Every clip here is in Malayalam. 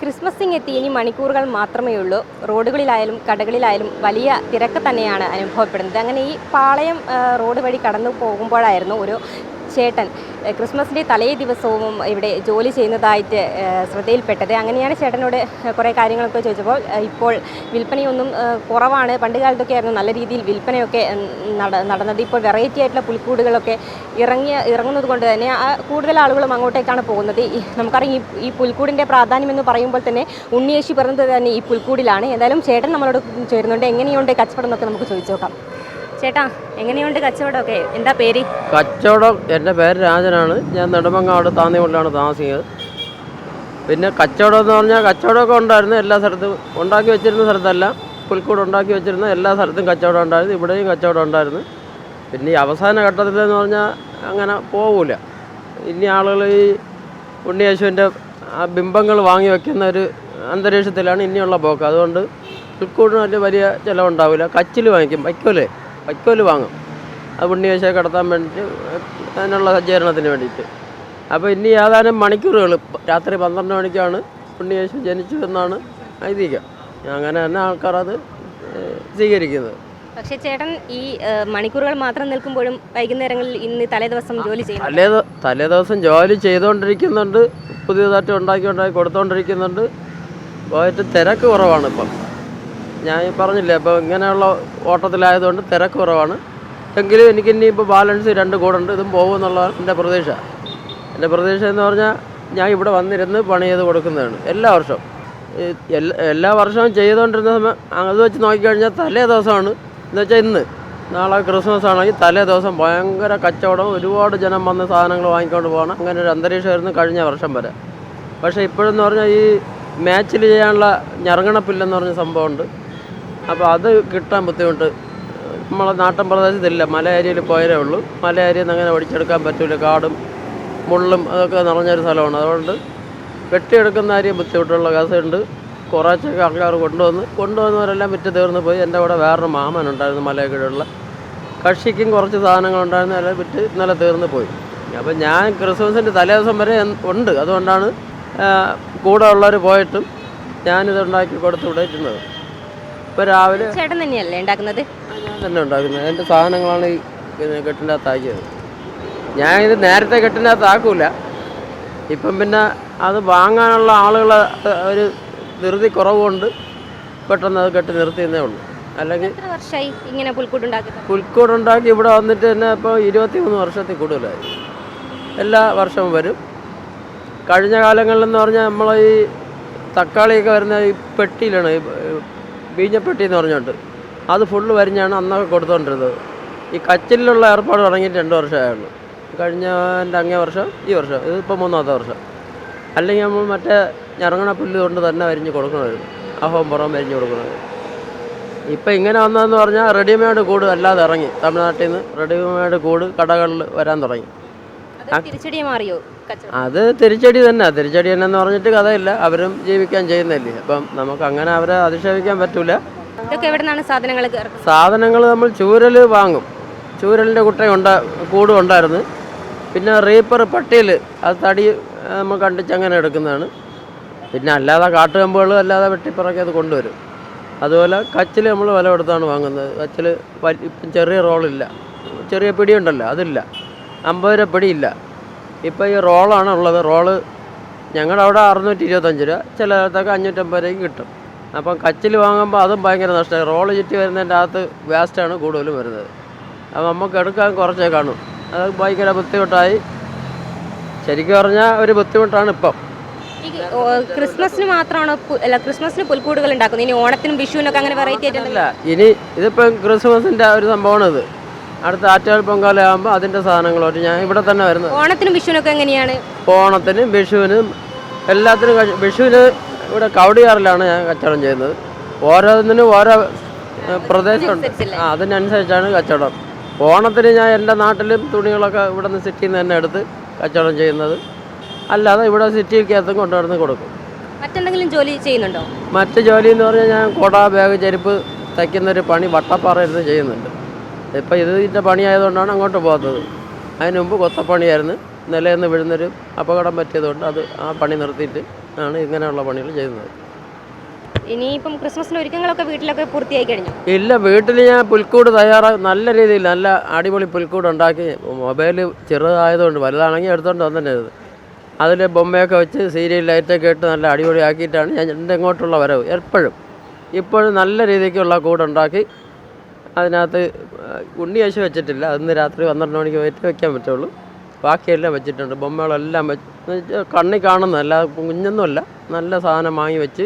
ക്രിസ്മസിങ് എത്തി ഇനി മണിക്കൂറുകൾ മാത്രമേ ഉള്ളൂ. റോഡുകളിലായാലും കടകളിലായാലും വലിയ തിരക്ക് തന്നെയാണ് അനുഭവപ്പെടുന്നത്. അങ്ങനെ ഈ പാളയം റോഡ് വഴി കടന്നു പോകുമ്പോഴായിരുന്നു ഒരു ചേട്ടൻ ക്രിസ്മസിൻ്റെ തലേ ദിവസവും ഇവിടെ ജോലി ചെയ്യുന്നതായിട്ട് ശ്രദ്ധയിൽപ്പെട്ടത്. അങ്ങനെയാണ് ചേട്ടനോട് കുറേ കാര്യങ്ങളൊക്കെ ചോദിച്ചപ്പോൾ ഇപ്പോൾ വിൽപ്പനയൊന്നും കുറവാണ്, പണ്ട് കാലത്തൊക്കെ ആയിരുന്നു നല്ല രീതിയിൽ വിൽപ്പനയൊക്കെ നടന്നത്. ഇപ്പോൾ വെറൈറ്റി ആയിട്ടുള്ള പുൽക്കൂടുകളൊക്കെ ഇറങ്ങുന്നത് കൊണ്ട് തന്നെ കൂടുതൽ ആളുകളും അങ്ങോട്ടേക്കാണ് പോകുന്നത്. നമുക്കറിയാം ഈ പുൽക്കൂടിൻ്റെ പ്രാധാന്യം എന്ന് പറയുമ്പോൾ തന്നെ ഉണ്ണിയേശു പിറന്നത് തന്നെ ഈ പുൽക്കൂടിലാണ്. എന്തായാലും ചേട്ടൻ നമ്മളോട് ചേരുന്നുണ്ട്. എങ്ങനെയുണ്ട് കച്ചവടം എന്നൊക്കെ നമുക്ക് ചോദിച്ചു നോക്കാം. ചേട്ടാ, എങ്ങനെയുണ്ട് കച്ചവടമൊക്കെ? എന്താ പേര്? കച്ചവടം, എൻ്റെ പേര് രാജനാണ്. ഞാൻ നെടുമങ്ങാട് താന്നിക്കൊണ്ടാണ് താമസിക്കുന്നത്. പിന്നെ കച്ചവടം എന്ന് പറഞ്ഞാൽ കച്ചവടമൊക്കെ ഉണ്ടായിരുന്നു. എല്ലാ സ്ഥലത്തും ഉണ്ടാക്കി വെച്ചിരുന്ന സ്ഥലത്തല്ല, പുൽക്കൂട് ഉണ്ടാക്കി വെച്ചിരുന്ന എല്ലാ സ്ഥലത്തും കച്ചവടം ഉണ്ടായിരുന്നു. ഇവിടെയും കച്ചവടം ഉണ്ടായിരുന്നു. പിന്നെ ഈ അവസാന ഘട്ടത്തിലെന്ന് പറഞ്ഞാൽ അങ്ങനെ പോകില്ല. ഇനി ആളുകൾ ഈ ഉണ്ണിയേശുവിൻ്റെ ആ ബിംബങ്ങൾ വാങ്ങി വയ്ക്കുന്ന ഒരു അന്തരീക്ഷത്തിലാണ് ഇനിയുള്ള പോക്ക്. അതുകൊണ്ട് പുൽക്കൂടിന് വലിയ ചിലവുണ്ടാവില്ല. കച്ചിൽ വാങ്ങിക്കും, വൈക്കോല് വാങ്ങും. അത് ഉണ്ണിയേശുവെ കടത്താൻ വേണ്ടിയിട്ട്, അതിനുള്ള സജ്ജീകരണത്തിന് വേണ്ടിയിട്ട്. അപ്പോൾ ഇനി ഏതാനും മണിക്കൂറുകൾ, രാത്രി 12 മണിക്കാണ് ഉണ്ണിയേശു ജനിച്ചു എന്നാണ് ഐതിഹ്യം. അങ്ങനെ തന്നെ ആൾക്കാർ അത് സ്വീകരിക്കുന്നത്. പക്ഷേ ചേട്ടൻ ഈ മണിക്കൂറുകൾ മാത്രം നിൽക്കുമ്പോഴും വൈകുന്നേരങ്ങളിൽ ഇന്ന് തലേദിവസം ജോലി ചെയ്യുന്നു. തലേദിവസം ജോലി ചെയ്തുകൊണ്ടിരിക്കുന്നുണ്ട്. പുതിയതായിട്ട് ഉണ്ടാക്കി കൊടുത്തുകൊണ്ടിരിക്കുന്നുണ്ട്. പോയിട്ട് തിരക്ക് കുറവാണ് ഇപ്പം. ഞാൻ പറഞ്ഞില്ലേ, ഇപ്പോൾ ഇങ്ങനെയുള്ള ഓട്ടത്തിലായതുകൊണ്ട് തിരക്ക് കുറവാണ്. എങ്കിലും എനിക്കിനി ഇപ്പോൾ ബാലൻസ് 2 കൂടുണ്ട്. ഇതും പോകുമെന്നുള്ളതാണ് എൻ്റെ പ്രതീക്ഷ. എൻ്റെ പ്രതീക്ഷ എന്ന് പറഞ്ഞാൽ ഞാൻ ഇവിടെ വന്നിരുന്ന് പണി ചെയ്ത് കൊടുക്കുന്നതാണ് എല്ലാ വർഷവും. എല്ലാ വർഷവും ചെയ്തുകൊണ്ടിരുന്ന സമയം അത് വെച്ച് നോക്കിക്കഴിഞ്ഞാൽ തലേ ദിവസമാണ്, എന്ന് വെച്ചാൽ ഇന്ന് നാളെ ക്രിസ്മസ് ആണെങ്കിൽ തലേ ദിവസം ഭയങ്കര കച്ചവടം, ഒരുപാട് ജനം വന്ന് സാധനങ്ങൾ വാങ്ങിക്കൊണ്ട് പോകണം. അങ്ങനെ ഒരു അന്തരീക്ഷമായിരുന്നു കഴിഞ്ഞ വർഷം വരെ. പക്ഷേ ഇപ്പോഴെന്ന് പറഞ്ഞാൽ ഈ മാച്ചിൽ ചെയ്യാനുള്ള ഞറങ്ങണപ്പില്ലെന്ന് പറഞ്ഞ സംഭവമുണ്ട്. അപ്പോൾ അത് കിട്ടാൻ ബുദ്ധിമുട്ട്. നമ്മളെ നാട്ടിൻ പ്രദേശത്തില്ല, മല ഏരിയയിൽ പോയാലേ ഉള്ളൂ. മല ഏരിയയിൽ നിന്ന് അങ്ങനെ ഒടിച്ചെടുക്കാൻ പറ്റില്ല. കാടും മുള്ളും അതൊക്കെ നിറഞ്ഞൊരു സ്ഥലമാണ്. അതുകൊണ്ട് വെട്ടിയെടുക്കുന്ന കാര്യം ബുദ്ധിമുട്ടുള്ള കേസുണ്ട്. കുറച്ചൊക്കെ ആൾക്കാർ കൊണ്ടുവന്നവരെല്ലാം വിറ്റ് തീർന്നു പോയി. എൻ്റെ കൂടെ വേറൊരു മാമനുണ്ടായിരുന്നു മലയക്കീഴുള്ള, കക്ഷിക്കും കുറച്ച് സാധനങ്ങളുണ്ടായിരുന്നു. എല്ലാം വിറ്റ് ഇന്നലെ തീർന്നു പോയി. അപ്പം ഞാൻ ക്രിസ്മസിൻ്റെ തലേ ദിവസം വരെ ഉണ്ട്. അതുകൊണ്ടാണ് കൂടെ ഉള്ളവർ പോയിട്ടും ഞാനിത് ഉണ്ടാക്കി കൊടുത്ത് വിടേറ്റുന്നത്. ഇപ്പോൾ രാവിലെ ചേട്ടൻ തന്നെയല്ലേ ഉണ്ടാക്കുന്നത്? ഞാൻ തന്നെ ഉണ്ടാക്കുന്നത്. എൻ്റെ സാധനങ്ങളാണ് ഈ കെട്ടിൻ്റെ അകത്താക്കിയത്. ഞാനിത് നേരത്തെ കെട്ടിൻ്റെ അകത്താക്കൂല. ഇപ്പം പിന്നെ അത് വാങ്ങാനുള്ള ആളുകളെ ഒരു ധൃതി കുറവുകൊണ്ട് പെട്ടെന്ന് അത് കെട്ടി നിർത്തിയെന്നേ ഉള്ളൂ. അല്ലെങ്കിൽ എത്ര വർഷമായി ഇങ്ങനെ പുൽക്കൂടുണ്ടാക്കി ഇവിടെ വന്നിട്ട് തന്നെ ഇപ്പോൾ 23 വർഷത്തിൽ കൂടുതലായി. എല്ലാ വർഷവും വരും. കഴിഞ്ഞ കാലങ്ങളിലെന്ന് പറഞ്ഞാൽ നമ്മൾ ഈ തക്കാളിയൊക്കെ വരുന്ന ഈ പെട്ടിയിലാണ്, ഈ ബീഞ്ഞപ്പെട്ടി എന്ന് പറഞ്ഞുകൊണ്ട് അത് ഫുള്ള് വരിഞ്ഞാണ് അന്നൊക്കെ കൊടുത്തുകൊണ്ടിരുന്നത്. ഈ കച്ചിലുള്ള ഏർപ്പാട് തുടങ്ങിയിട്ട് 2 വർഷമായുള്ളൂ. കഴിഞ്ഞ എൻ്റെ അങ്ങേ വർഷം, ഈ വർഷം, ഇതിപ്പോൾ 3ാമത്തെ വർഷം. അല്ലെങ്കിൽ നമ്മൾ മറ്റേ ഞറങ്ങണ പുല്ല് കൊണ്ട് തന്നെ വരിഞ്ഞ് കൊടുക്കണമായിരുന്നു, അഹവും പുറം വരിഞ്ഞ് കൊടുക്കണത്. ഇപ്പം ഇങ്ങനെ വന്നതെന്ന് പറഞ്ഞാൽ റെഡിമെയ്ഡ് കൂട് അല്ലാതെ ഇറങ്ങി. തമിഴ്നാട്ടിൽ നിന്ന് റെഡിമെയ്ഡ് കൂട് കടകളിൽ വരാൻ തുടങ്ങി. അത് തിരിച്ചടി തന്നെ. തിരിച്ചടി തന്നെയെന്ന് പറഞ്ഞിട്ട് കഥയില്ല. അവരും ജീവിക്കാൻ ചെയ്യുന്നില്ലേ. അപ്പം നമുക്ക് അങ്ങനെ അവരെ അധിക്ഷേപിക്കാൻ പറ്റൂല. സാധനങ്ങൾ നമ്മൾ ചൂരൽ വാങ്ങും. ചൂരലിൻ്റെ കൂടും ഉണ്ടായിരുന്നു. പിന്നെ റീപ്പർ പട്ടിയിൽ അത് തടി നമ്മൾ കണ്ടിച്ച് അങ്ങനെ എടുക്കുന്നതാണ്. പിന്നെ അല്ലാതെ കാട്ടുകമ്പുകൾ അല്ലാതെ വെട്ടിപ്പറക്കി അത് കൊണ്ടുവരും. അതുപോലെ കച്ചിൽ നമ്മൾ വില കൊടുത്താണ് വാങ്ങുന്നത്. കച്ചിൽ ഇപ്പം ചെറിയ റോളില്ല, ചെറിയ പിടിയുണ്ടല്ലോ, അതില്ല. 50 രൂപ പിടിയില്ല. ഇപ്പോൾ ഈ റോളാണ് ഉള്ളത്. റോള് ഞങ്ങളുടെ അവിടെ 625 രൂപ, ചില സ്ഥലത്തൊക്കെ 550 രൂപയ്ക്ക് കിട്ടും. അപ്പം കച്ചിൽ വാങ്ങുമ്പോൾ അതും ഭയങ്കര നഷ്ടമായി. റോള് ചുറ്റി വരുന്നതിൻ്റെ അകത്ത് വേസ്റ്റാണ് കൂടുതലും വരുന്നത്. അപ്പം നമുക്ക് എടുക്കാൻ കുറച്ചേ കാണും. അത് ഭയങ്കര ബുദ്ധിമുട്ടായി. ശരിക്കും പറഞ്ഞാൽ ഒരു ബുദ്ധിമുട്ടാണ് ഇപ്പം. ക്രിസ്മസിന് മാത്രമാണോ ക്രിസ്മസിന് പുൽക്കൂടുകൾ ഉണ്ടാക്കുന്നത്? ഇനി ഓണത്തിനും വിഷുവിനൊക്കെ അങ്ങനെ വെറൈറ്റി ആയിട്ടല്ല. ഇനി ഇതിപ്പം ക്രിസ്മസിൻ്റെ ഒരു സംഭവമാണിത്. അടുത്ത ആറ്റാൾ പൊങ്കാല ആകുമ്പോൾ അതിൻ്റെ സാധനങ്ങളോട്ട് ഞാൻ ഇവിടെ തന്നെ വരുന്നത്. ഓണത്തിനും വിഷുവിനൊക്കെ എങ്ങനെയാണ്? ഓണത്തിനും വിഷുവിനും എല്ലാത്തിനും. വിഷുവിന് ഇവിടെ കവടിയാറിലാണ് ഞാൻ കച്ചവടം ചെയ്യുന്നത്. ഓരോന്നിനും ഓരോ പ്രദേശമുണ്ട്, അതിനനുസരിച്ചാണ് കച്ചവടം. ഓണത്തിന് ഞാൻ എൻ്റെ നാട്ടിലും തുണികളൊക്കെ ഇവിടെ നിന്ന് സിറ്റിയിൽ നിന്ന് തന്നെ എടുത്ത് കച്ചവടം ചെയ്യുന്നത്. അല്ലാതെ ഇവിടെ സിറ്റിയിലേക്കകത്തും കൊണ്ടുവന്ന് കൊടുക്കും. മറ്റെന്തെങ്കിലും ജോലി ചെയ്യുന്നുണ്ടോ? മറ്റ് ജോലി എന്ന് പറഞ്ഞാൽ ഞാൻ കുട, ബാഗ്, ചെരുപ്പ് തയ്ക്കുന്നൊരു പണി വട്ടപ്പാറ ഇരുന്ന് ചെയ്യുന്നുണ്ട്. ഇപ്പം ഇതിൻ്റെ പണിയായതുകൊണ്ടാണ് അങ്ങോട്ട് പോകുന്നത്. അതിന് മുമ്പ് കൊത്തപ്പണിയായിരുന്നു. നിലയിൽ നിന്ന് വീഴുന്നൊരു അപകടം പറ്റിയതുകൊണ്ട് ആ പണി നിർത്തിയിട്ട് ആണ് ഇങ്ങനെയുള്ള പണികൾ ചെയ്യുന്നത്. ഇനിയിപ്പം ക്രിസ്മസിന് ഒരുക്കങ്ങളൊക്കെ വീട്ടിലൊക്കെ പൂർത്തിയായി കഴിഞ്ഞു. ഇല്ല, വീട്ടിൽ ഞാൻ പുൽക്കൂട് നല്ല രീതിയിൽ നല്ല അടിപൊളി പുൽക്കൂട് ഉണ്ടാക്കി. മൊബൈൽ ചെറുതായതുകൊണ്ട്, വലുതാണെങ്കിൽ എടുത്തുകൊണ്ട് വന്നിരുന്നത്. അതിൽ ബൊമ്മയൊക്കെ വെച്ച് സീരിയൽ ലൈറ്റൊക്കെ ഇട്ട് നല്ല അടിപൊളിയാക്കിയിട്ടാണ് ഞാൻ എൻ്റെ ഇങ്ങോട്ടുള്ള വരവ്. ഇപ്പോഴും നല്ല രീതിക്കുള്ള കൂടുണ്ടാക്കി. അതിനകത്ത് ഉണ്ണിയേശു വെച്ചിട്ടില്ല. അന്ന് രാത്രി 12 മണിക്ക് വെക്കാൻ പറ്റുള്ളൂ. ബാക്കിയെല്ലാം വെച്ചിട്ടുണ്ട്. ബൊമ്മകളെല്ലാം വെച്ച് കണ്ണി കാണുന്ന, അല്ലാതെ കുഞ്ഞൊന്നുമല്ല, നല്ല സാധനം വാങ്ങി വെച്ച്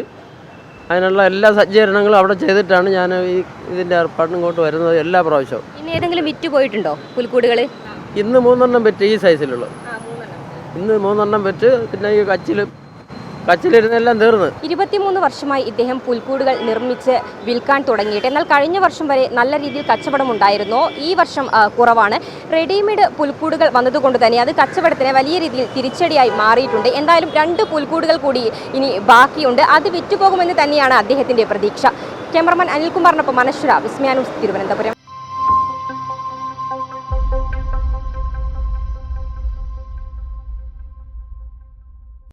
അതിനുള്ള എല്ലാ സജ്ജീകരണങ്ങളും അവിടെ ചെയ്തിട്ടാണ് ഞാൻ ഇതിൻ്റെ ഏർപ്പാടിന് ഇങ്ങോട്ട് വരുന്നത് എല്ലാ പ്രാവശ്യവും. ഇനി ഏതെങ്കിലും വിറ്റ് പോയിട്ടുണ്ടോ പുൽക്കൂടുകൾ? ഇന്ന് 3 വിറ്റ്, ഈ സൈസിലുള്ളൂ. ഇന്ന് 3 വിറ്റ്. പിന്നെ ഈ കച്ചിലിരുന്നെല്ലാം തീർന്ന്. 23 വർഷമായി ഇദ്ദേഹം പുൽക്കൂടുകൾ നിർമ്മിച്ച് വിൽക്കാൻ തുടങ്ങിയിട്ട്. എന്നാൽ കഴിഞ്ഞ വർഷം വരെ നല്ല രീതിയിൽ കച്ചവടം ഉണ്ടായിരുന്നു. ഈ വർഷം കുറവാണ്. റെഡിമെയ്ഡ് പുൽക്കൂടുകൾ വന്നതുകൊണ്ട് തന്നെ അത് കച്ചവടത്തിന് വലിയ രീതിയിൽ തിരിച്ചടിയായി മാറിയിട്ടുണ്ട്. എന്തായാലും 2 പുൽക്കൂടുകൾ കൂടി ഇനി ബാക്കിയുണ്ട്. അത് വിറ്റുപോകുമെന്ന് തന്നെയാണ് അദ്ദേഹത്തിൻ്റെ പ്രതീക്ഷ. ക്യാമറമാൻ അനിൽകുമാറിനൊപ്പം മനശ്വര, വിസ്മയ ന്യൂസ്, തിരുവനന്തപുരം.